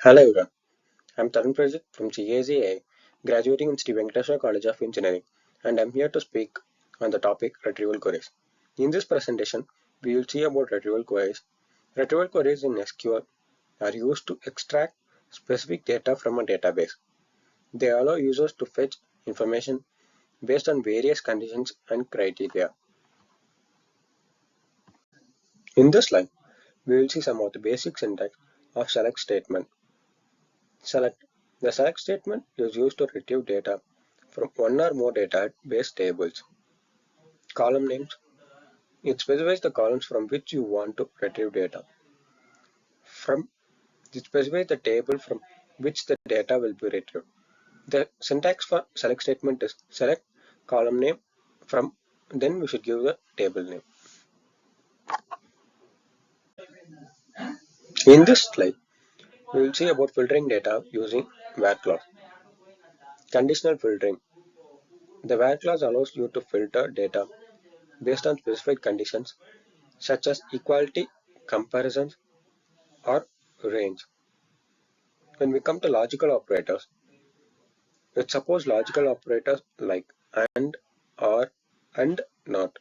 Hello everyone, I'm Tarun Prajit from CAZA, graduating in Sri Venkateswara College of Engineering, and I'm here to speak on the topic retrieval queries. In this presentation, we will see about retrieval queries. Retrieval queries in SQL are used to extract specific data from a database. They allow users to fetch information based on various conditions and criteria. In this slide, we will see some of the basic syntax of select statement. Select. The select statement is used to retrieve data from one or more database tables. Column names. It specifies the columns from which you want to retrieve data. From it specifies the table from which the data will be retrieved. The syntax for select statement is select column name from, then we should give the table name. In this slide, we will see about filtering data using where clause. Conditional filtering. The where clause allows you to filter data based on specified conditions such as equality, comparisons, or range. When we come to logical operators, it supports logical operators like AND, OR, and NOT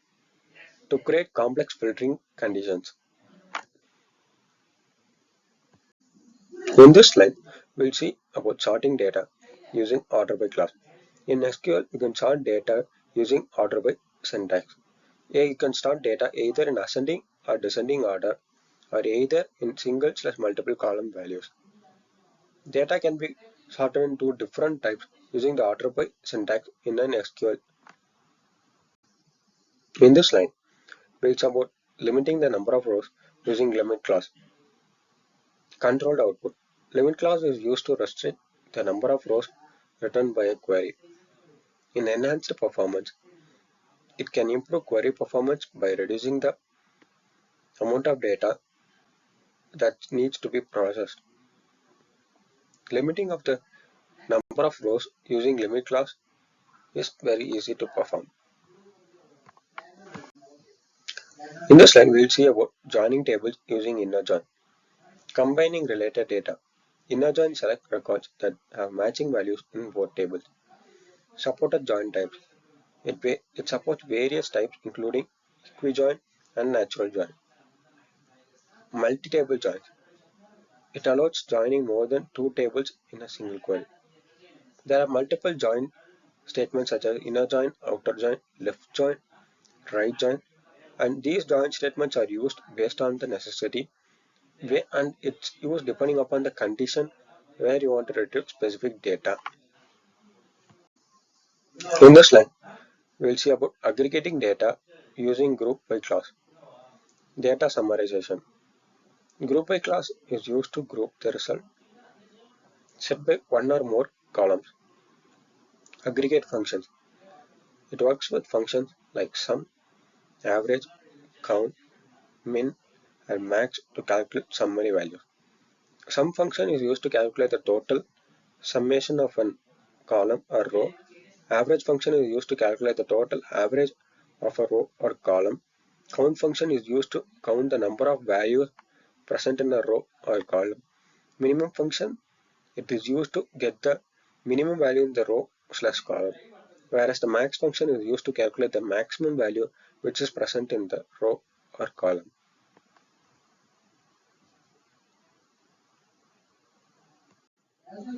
to create complex filtering conditions. In this slide, we'll see about sorting data using order by clause. In SQL, you can sort data using order by syntax. Here you can sort data either in ascending or descending order, or either in single/multiple column values. Data can be sorted into different types using the order by syntax in an SQL. In this line, it's about limiting the number of rows using limit clause. Controlled output. Limit clause is used to restrict the number of rows returned by a query. In enhanced performance, it can improve query performance by reducing the amount of data that needs to be processed. Limiting of the number of rows using limit clause is very easy to perform. In this slide, we will see about joining tables using inner join. Combining related data. Inner join select records that have matching values in both tables. Supported join types. It supports various types including equijoin and natural join. Multi-table joins. It allows joining more than two tables in a single query. There are multiple join statements such as inner join, outer join, left join, right join, and these join statements are used based on the necessity and it's used depending upon the condition where you want to retrieve specific data. In this slide, we'll see about aggregating data using group by clause. Data summarization. Group by clause is used to group the result set by one or more columns. Aggregate functions. It works with functions like sum, average, count, min, and max to calculate summary values. Sum function is used to calculate the total summation of a column or row. Average function is used to calculate the total average of a row or column. Count function is used to count the number of values present in a row or column. Minimum function, it is used to get the minimum value in the row/column, whereas the max function is used to calculate the maximum value which is present in the row or column.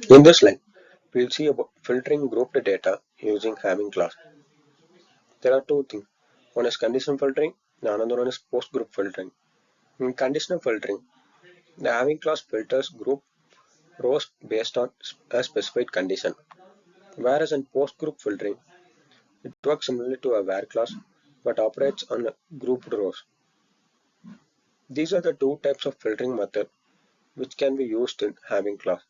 In this slide, we will see about filtering grouped data using having clause. There are two things. One is conditional filtering, the another one is post group filtering. In conditional filtering, the having clause filters group rows based on a specified condition, whereas in post group filtering, it works similarly to a where clause but operates on grouped rows. These are the two types of filtering method which can be used in having clause.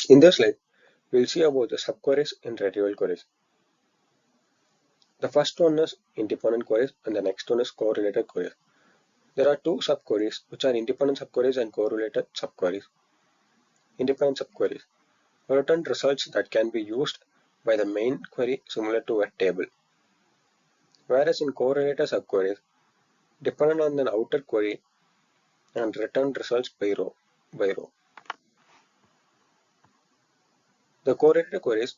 In this slide, we will see about the subqueries in retrieval queries. The first one is independent queries and the next one is correlated queries. There are two subqueries which are independent subqueries and correlated subqueries. Independent subqueries return results that can be used by the main query similar to a table. Whereas in correlated subqueries, dependent on the outer query, and return results by row. The correlated queries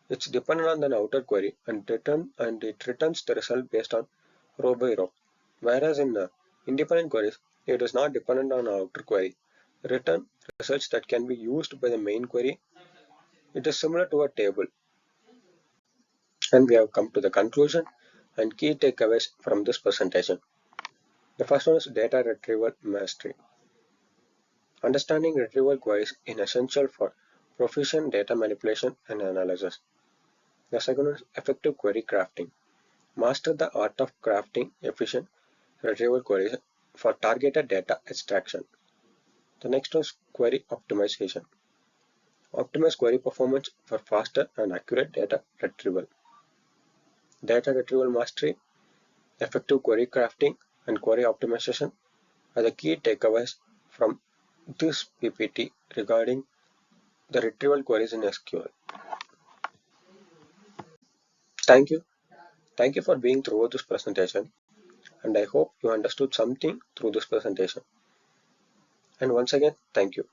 which depend on the outer query and it returns the result based on row by row. Whereas in the independent queries, it is not dependent on outer query. Return results that can be used by the main query. It is similar to a table. And we have come to the conclusion and key takeaways from this presentation. The first one is data retrieval mastery. Understanding retrieval queries is essential for proficient data manipulation and analysis. The second one is effective query crafting. Master the art of crafting efficient retrieval queries for targeted data extraction. The next one is query optimization. Optimize query performance for faster and accurate data retrieval. Data retrieval mastery, effective query crafting, and query optimization are the key takeaways from this PPT regarding the retrieval queries in SQL. Thank you. Thank you for being through this presentation, and I hope you understood something through this presentation. And once again, thank you.